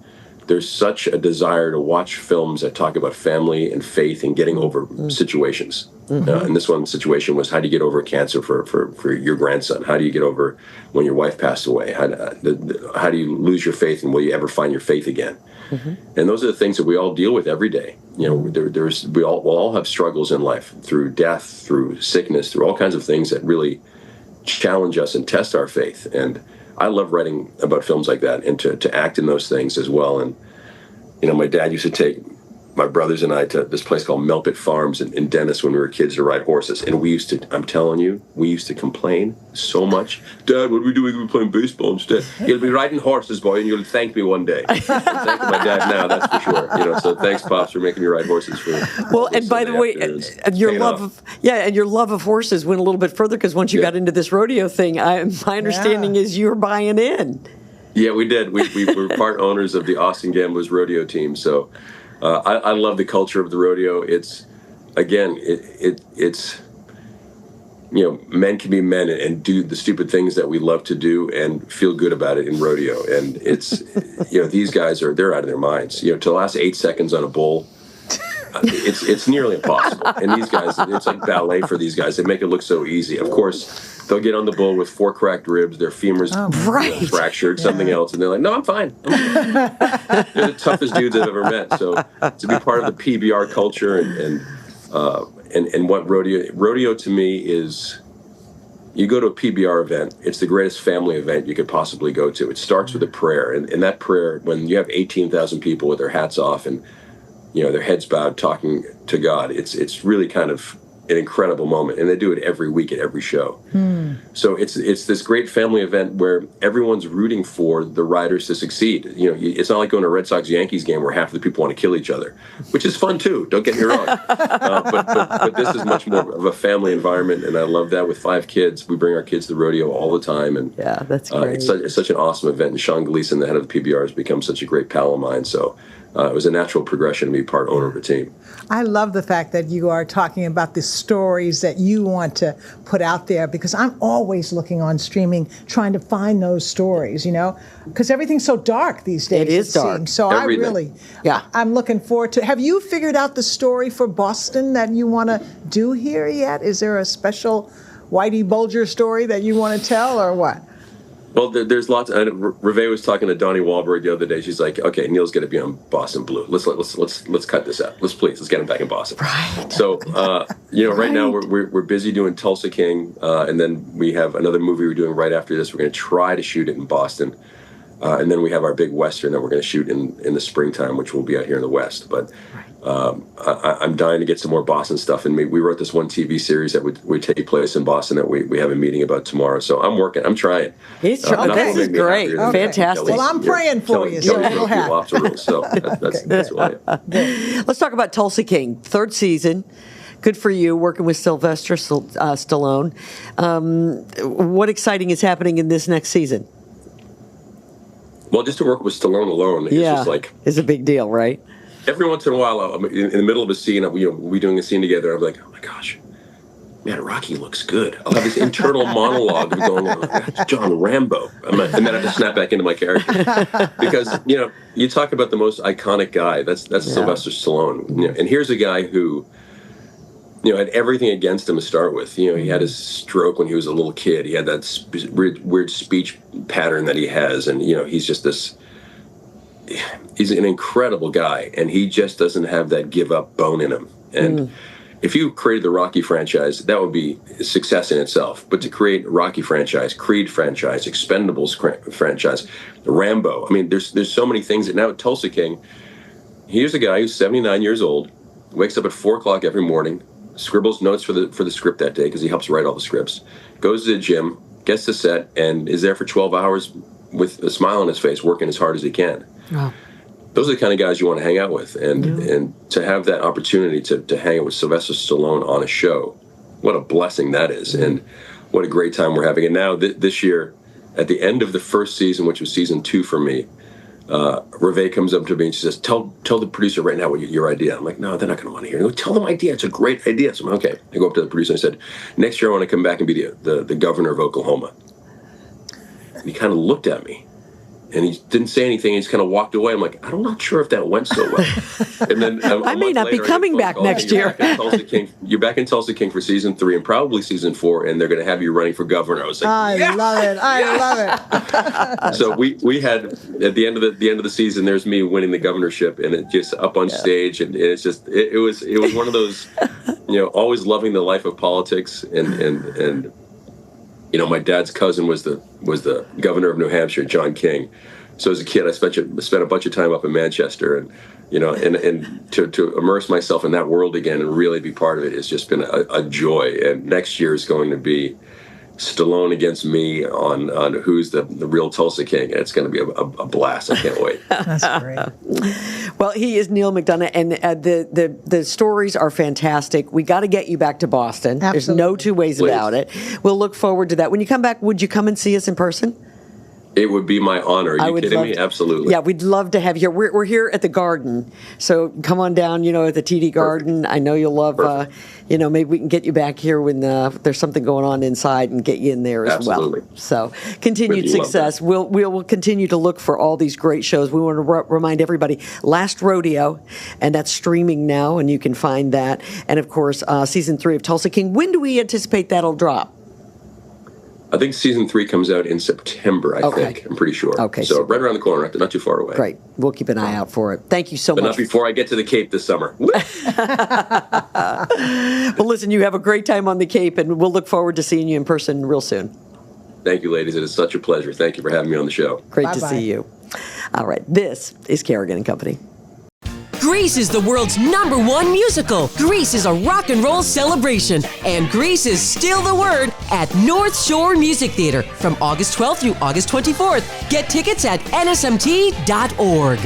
there's such a desire to watch films that talk about family and faith and getting over situations. And this one situation was, how do you get over cancer for your grandson? How do you get over when your wife passed away? How do you lose your faith, and will you ever find your faith again? And those are the things that we all deal with every day. We'll all have struggles in life, through death, through sickness, through all kinds of things that really challenge us and test our faith. And I love writing about films like that, and to act in those things as well. And my dad used to take my brothers and I to this place called Melpit Farms in Dennis when we were kids to ride horses. And I'm telling you, we used to complain so much. "Dad, what are we doing? We're playing baseball instead." "You'll be riding horses, boy, and you'll thank me one day." I'm thanking my dad now, that's for sure. So thanks, Pops, for making me ride horses for... Well, and by the way, your love of horses went a little bit further, because once you got into this rodeo thing, my understanding is you were buying in. Yeah, we did. We were part owners of the Austin Gamblers rodeo team, so... I love the culture of the rodeo. It's, again, it's men can be men and do the stupid things that we love to do and feel good about it in rodeo. And it's, these guys they're out of their minds. To last 8 seconds on a bull, it's nearly impossible. And these guys, it's like ballet for these guys. They make it look so easy. Of course, they'll get on the bull with 4 cracked ribs, their femurs fractured, something else, and they're like, "No, I'm fine. They're the toughest dudes I've ever met." So to be part of the PBR culture and what rodeo to me is, you go to a PBR event, it's the greatest family event you could possibly go to. It starts with a prayer, and that prayer, when you have 18,000 people with their hats off and their heads bowed talking to God, it's really kind of incredible moment, and they do it every week at every show. So it's this great family event where everyone's rooting for the riders to succeed. It's not like going to a Red Sox-Yankees game where half of the people want to kill each other, which is fun too, don't get me wrong. But this is much more of a family environment, and I love that. With 5 kids, we bring our kids to the rodeo all the time, and yeah, that's great. It's such an awesome event, and Sean Gleason, the head of the PBR, has become such a great pal of mine, so it was a natural progression to be part owner of a team. I love the fact that you are talking about the stories that you want to put out there, because I'm always looking on streaming trying to find those stories, because everything's so dark these days. It is dark. Seems. So Everything. I'm looking forward to. Have you figured out the story for Boston that you want to do here yet? Is there a special Whitey Bulger story that you want to tell, or what? Well, there's lots. Reve was talking to Donnie Wahlberg the other day. She's like, "Okay, Neal's going to be on Boston Blue. Let's cut this out. Let's get him back in Boston." Right. So, right now we're busy doing Tulsa King, and then we have another movie we're doing right after this. We're going to try to shoot it in Boston, and then we have our big Western that we're going to shoot in the springtime, which will be out here in the West. But I'm dying to get some more Boston stuff. And we wrote this one TV series that would take place in Boston that we have a meeting about tomorrow. So I'm working. I'm trying. This is great. Fantastic. Well, I'm praying for you. So it'll happen. So that's why. Let's talk about Tulsa King. 3rd season. Good for you, working with Sylvester Stallone. What exciting is happening in this next season? Well, just to work with Stallone alone is just like... It's a big deal, right? Every once in a while, I'm in the middle of a scene, we'll be doing a scene together, I'm like, oh my gosh, man, Rocky looks good. I'll have this internal monologue of going, that's John Rambo. And then I have to snap back into my character. Because, you talk about the most iconic guy, that's Sylvester Stallone. And here's a guy who, had everything against him to start with. He had his stroke when he was a little kid. He had that weird speech pattern that he has. And, he's just this... He's an incredible guy, and he just doesn't have that give-up bone in him. And if you created the Rocky franchise, that would be a success in itself. But to create Rocky franchise, Creed franchise, Expendables franchise, Rambo, there's so many things. And now at Tulsa King, here's a guy who's 79 years old, wakes up at 4 o'clock every morning, scribbles notes for the script that day because he helps write all the scripts, goes to the gym, gets to set, and is there for 12 hours with a smile on his face, working as hard as he can. Wow. Those are the kind of guys you want to hang out with, and to have that opportunity to hang out with Sylvester Stallone on a show, what a blessing that is, and what a great time we're having. And now this year, at the end of the first season, which was season 2 for me, Reve comes up to me and she says, "Tell the producer right now what your idea." I'm like, "No, they're not going to want to hear it." I go, "Tell them my idea. It's a great idea." So I'm like, "Okay." I go up to the producer and I said, "Next year I want to come back and be the governor of Oklahoma." And he kind of looked at me. And he didn't say anything. He just kind of walked away. I'm like, I'm not sure if that went so well. And then I may not be coming back next year. You're back in Tulsa King for season 3 and probably season 4, and they're going to have you running for governor. I was like, I love it. I love it. So we had at the end of the season, there's me winning the governorship, and it just up on stage, and it's just it was one of those, always loving the life of politics, and. My dad's cousin was the governor of New Hampshire, John King. So as a kid, I spent a bunch of time up in Manchester, and and to immerse myself in that world again and really be part of it has just been a joy. And next year is going to be Stallone against me on who's the real Tulsa King. And it's going to be a blast. I can't wait. That's great. Well, he is Neal McDonough, and the stories are fantastic. We got to get you back to Boston. Absolutely. There's no two ways about it. We'll look forward to that. When you come back, would you come and see us in person? It would be my honor. Are you kidding me? Absolutely. Yeah, we'd love to have you here. We're here at the Garden, so come on down, at the TD Garden. Perfect. I know you'll love, maybe we can get you back here when there's something going on inside and get you in there as Absolutely. well. So continued success. We'll continue to look for all these great shows. We want to remind everybody, Last Rodeo, and that's streaming now, and you can find that. And, of course, Season 3 of Tulsa King. When do we anticipate that'll drop? I think season 3 comes out in September, I think. I'm pretty sure. Okay. So right around the corner, not too far away. Great. We'll keep an eye out for it. Thank you so much. But not before I get to the Cape this summer. Well, listen, you have a great time on the Cape, and we'll look forward to seeing you in person real soon. Thank you, ladies. It is such a pleasure. Thank you for having me on the show. Great to see you. All right. This is Kerrigan & Company. Grease is the world's #1 musical. Grease is a rock and roll celebration, and Grease is still the word at North Shore Music Theater from August 12th through August 24th. Get tickets at nsmt.org.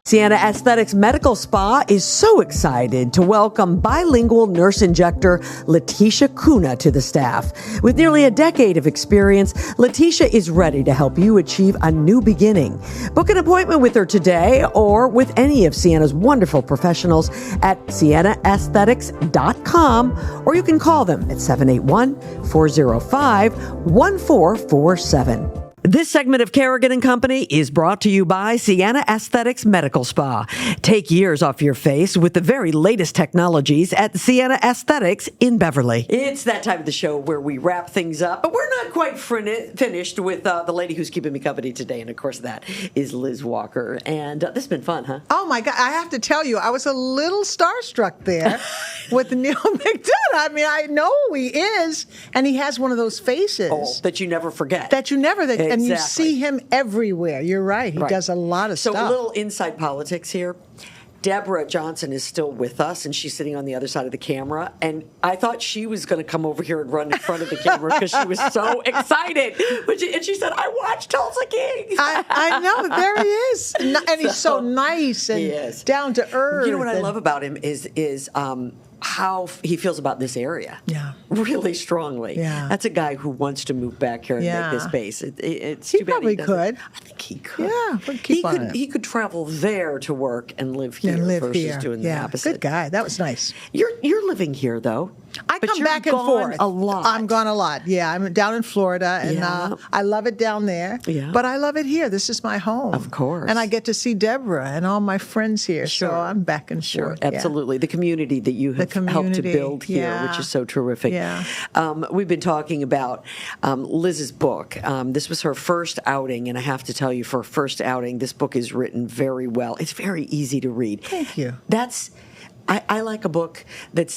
Sienna Aesthetics Medical Spa is so excited to welcome bilingual nurse injector Letitia Cunha to the staff. With nearly a decade of experience, Letitia is ready to help you achieve a new beginning. Book an appointment with her today or with any of Sienna's wonderful professionals at siennaaesthetics.com, or you can call them at 781-405-1447. This segment of Kerrigan and Company is brought to you by Sienna Aesthetics Medical Spa. Take years off your face with the very latest technologies at Sienna Aesthetics in Beverly. It's that time of the show where we wrap things up, but we're not quite finished with the lady who's keeping me company today, and of course that is Liz Walker. And this has been fun, huh? Oh my God, I have to tell you, I was a little starstruck there with Neal McDonough. I mean, I know who he is, and he has one of those faces. That you never forget. And you see him everywhere. You're right. He does a lot of stuff. So a little inside politics here. Debra Johnson is still with us, and she's sitting on the other side of the camera. And I thought she was going to come over here and run in front of the camera because she was so excited. And she said, "I watched Tulsa King." I know. There he is. And he's so nice and down to earth. You know what I love about him is how he feels about this area. Yeah. Really strongly. Yeah. That's a guy who wants to move back here and make this base. It's he too bad probably he doesn't. could. I think he could. Yeah, but keep on it. He could travel there to work and live here versus doing the opposite. Good guy. That was nice. You're living here, though. I come back and forth a lot. I'm gone a lot. Yeah, I'm down in Florida, and I love it down there. Yeah. But I love it here. This is my home. Of course. And I get to see Deborah and all my friends here. Sure. So I'm back and Sure, forth. absolutely. The community that you have helped to build here, which is so terrific. Yeah. We've been talking about Liz's book. This was her first outing, and I have to tell you, for a first outing, this book is written very well. It's very easy to read. Thank you. I like a book that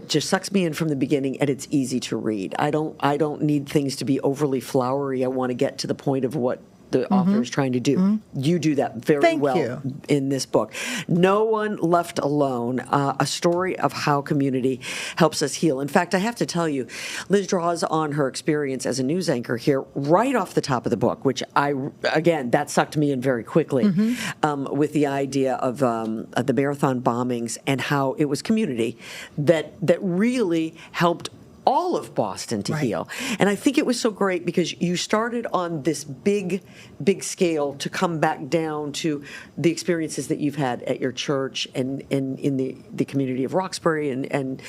just sucks me in from the beginning, and it's easy to read. I don't need things to be overly flowery. I want to get to the point of what the author is trying to do. You do that very well in this book. No One Left Alone, a story of how community helps us heal. In fact, I have to tell you, Liz draws on her experience as a news anchor here right off the top of the book, which that sucked me in very quickly, with the idea of the marathon bombings and how it was community that really helped all of Boston to heal. And I think it was so great because you started on this big scale to come back down to the experiences that you've had at your church and in the community of Roxbury and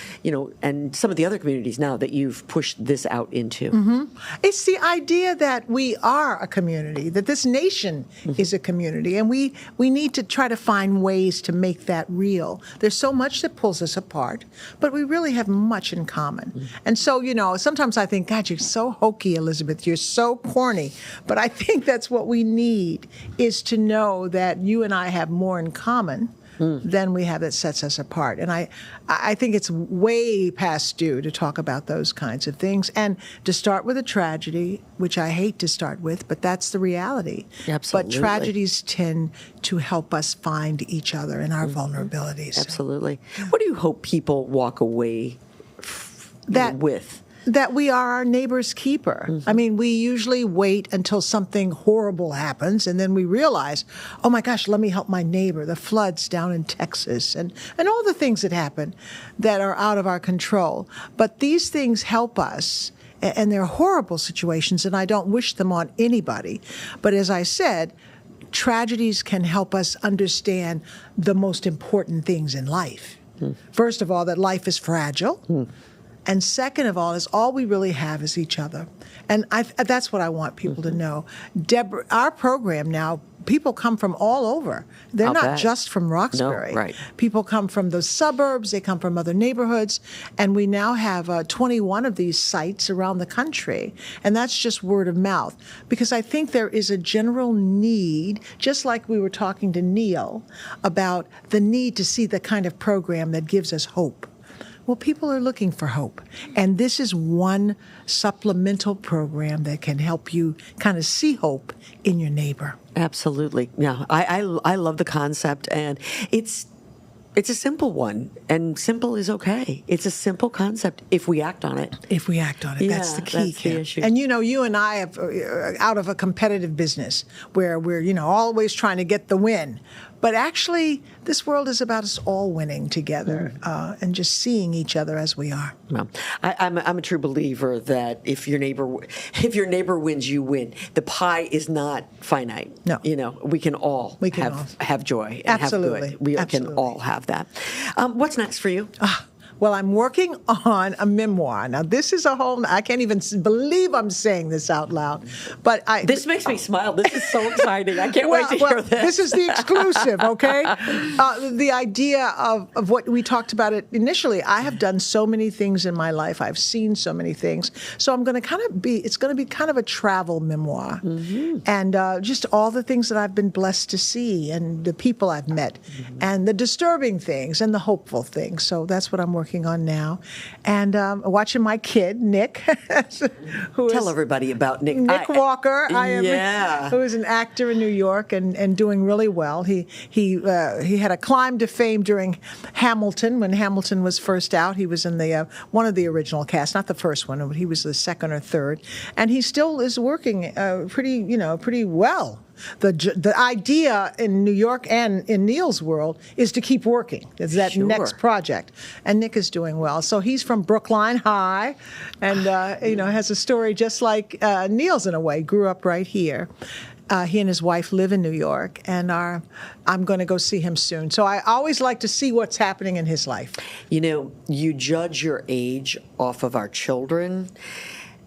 some of the other communities now that you've pushed this out into. It's the idea that we are a community, that this nation is a community, and we need to try to find ways to make that real. There's so much that pulls us apart, but we really have much in common. And so, sometimes I think, God, you're so hokey, Elizabeth. You're so corny. But I think that's what we need, is to know that you and I have more in common than we have that sets us apart. And I think it's way past due to talk about those kinds of things. And to start with a tragedy, which I hate to start with, but that's the reality. Absolutely. But tragedies tend to help us find each other and our vulnerabilities. Absolutely. What do you hope people walk away with? That we are our neighbor's keeper. I mean, we usually wait until something horrible happens, and then we realize, oh my gosh, let me help my neighbor. The floods down in Texas and all the things that happen that are out of our control. But these things help us, and they're horrible situations, and I don't wish them on anybody. But as I said, tragedies can help us understand the most important things in life. First of all, that life is fragile. And second of all, is all we really have is each other. And that's what I want people to know. Debra, our program now, people come from all over. They're not just from Roxbury. No, right. People come from the suburbs. They come from other neighborhoods. And we now have 21 of these sites around the country. And that's just word of mouth. Because I think there is a general need, just like we were talking to Neal about the need to see the kind of program that gives us hope. Well, people are looking for hope. And this is one supplemental program that can help you kind of see hope in your neighbor. Absolutely. Yeah. I love the concept, and it's a simple one, and simple is okay. It's a simple concept if we act on it. If we act on it, that's the key. That's the issue. And you and I have out of a competitive business where we're always trying to get the win. But actually, this world is about us all winning together and just seeing each other as we are. Well, I'm a true believer that if your neighbor wins, you win. The pie is not finite. No, we can all have joy and Absolutely. have good. We can all have that. What's next for you? Well, I'm working on a memoir. Now, this is I can't even believe I'm saying this out loud. But this makes me smile. This is so exciting. I can't wait to hear this. This is the exclusive, okay? The idea of what we talked about it initially. I have done so many things in my life. I've seen so many things. So I'm going to it's going to be kind of a travel memoir. Mm-hmm. And just all the things that I've been blessed to see and the people I've met and the disturbing things and the hopeful things. So that's what I'm working on now, and watching my kid Nick, tell everybody about Nick. Nick Walker. Who is an actor in New York and doing really well. He had a climb to fame during Hamilton when Hamilton was first out. He was in the one of the original cast, not the first one, but he was the second or third, and he still is working pretty well. The idea in New York and in Neal's world is to keep working. It's that next project. And Nick is doing well. So he's from Brookline High and, has a story just like Neal's in a way, grew up right here. He and his wife live in New York, and I'm going to go see him soon. So I always like to see what's happening in his life. You judge your age off of our children,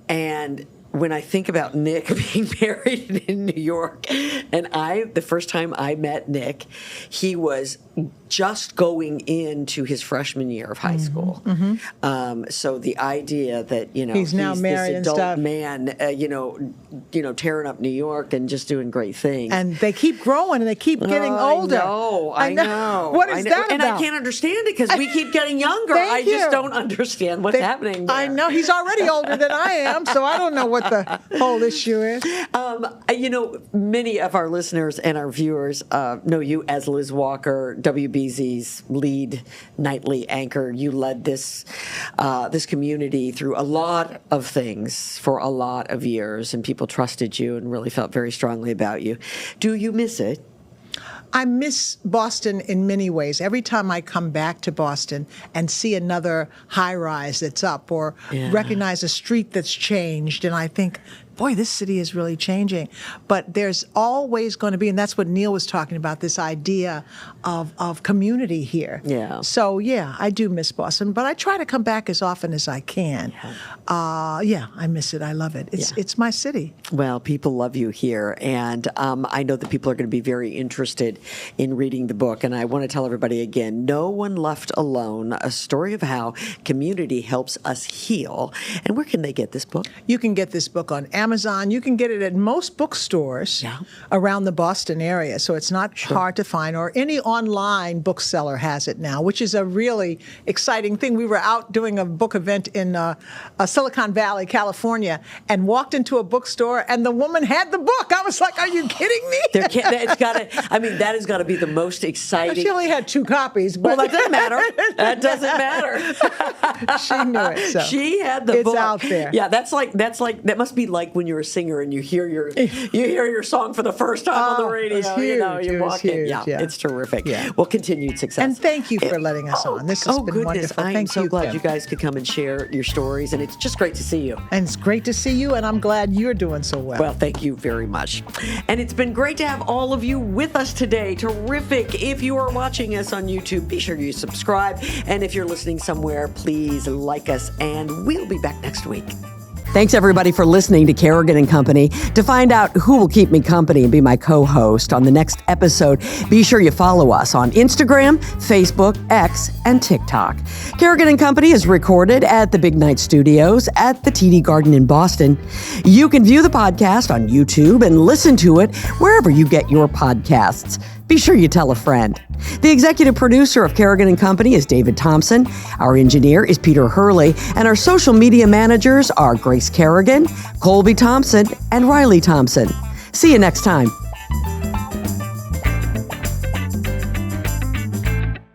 and when I think about Nick being married in New York, and the first time I met Nick, he was just going into his freshman year of high school. Mm-hmm. So the idea that he's now married this adult and stuff. Man, tearing up New York and just doing great things. And they keep growing and they keep getting older. I know. What is that about? And I can't understand it because we keep getting younger. I just don't understand what's happening there. I know. He's already older than I am, so I don't know what the whole issue is. Many of our listeners and our viewers know you as Liz Walker, WBZ's lead nightly anchor. You led this community through a lot of things for a lot of years, and people trusted you and really felt very strongly about you. Do you miss it? I miss Boston in many ways. Every time I come back to Boston and see another high-rise that's up or recognize a street that's changed, and I think, boy, this city is really changing. But there's always going to be, and that's what Neal was talking about, this idea of community here. Yeah. So, I do miss Boston, but I try to come back as often as I can. I miss it. I love it. It's my city. Well, people love you here, and I know that people are going to be very interested in reading the book, and I want to tell everybody again, No One Left Alone, a story of how community helps us heal. And where can they get this book? You can get this book on Amazon. You can get it at most bookstores around the Boston area, so it's not hard to find, or any online bookseller has it now, which is a really exciting thing. We were out doing a book event in Silicon Valley, California, and walked into a bookstore, and the woman had the book. I was like, are you kidding me? That has got to be the most exciting. She only had 2 copies. But well, that doesn't matter. That doesn't matter. She knew it. So she had the book. It's out there. Yeah, that must be like when you're a singer and you hear your song for the first time on the radio. It's huge. You walk in. Yeah, it's terrific. Yeah. Well, continued success. And thank you for letting us on. This has been wonderful. I'm so glad you guys could come and share your stories, and it's just great to see you. And it's great to see you, and I'm glad you're doing so well. Well, thank you very much. And it's been great to have all of you with us today. Terrific. If you are watching us on YouTube, be sure you subscribe. And if you're listening somewhere, please like us, and we'll be back next week. Thanks, everybody, for listening to Kerrigan and Company. To find out who will keep me company and be my co-host on the next episode, be sure you follow us on Instagram, Facebook, X, and TikTok. Kerrigan and Company is recorded at the Big Night Studios at the TD Garden in Boston. You can view the podcast on YouTube and listen to it wherever you get your podcasts. Be sure you tell a friend. The executive producer of Kerrigan & Company is David Thompson. Our engineer is Peter Hurley. And our social media managers are Grace Kerrigan, Colby Thompson, and Riley Thompson. See you next time.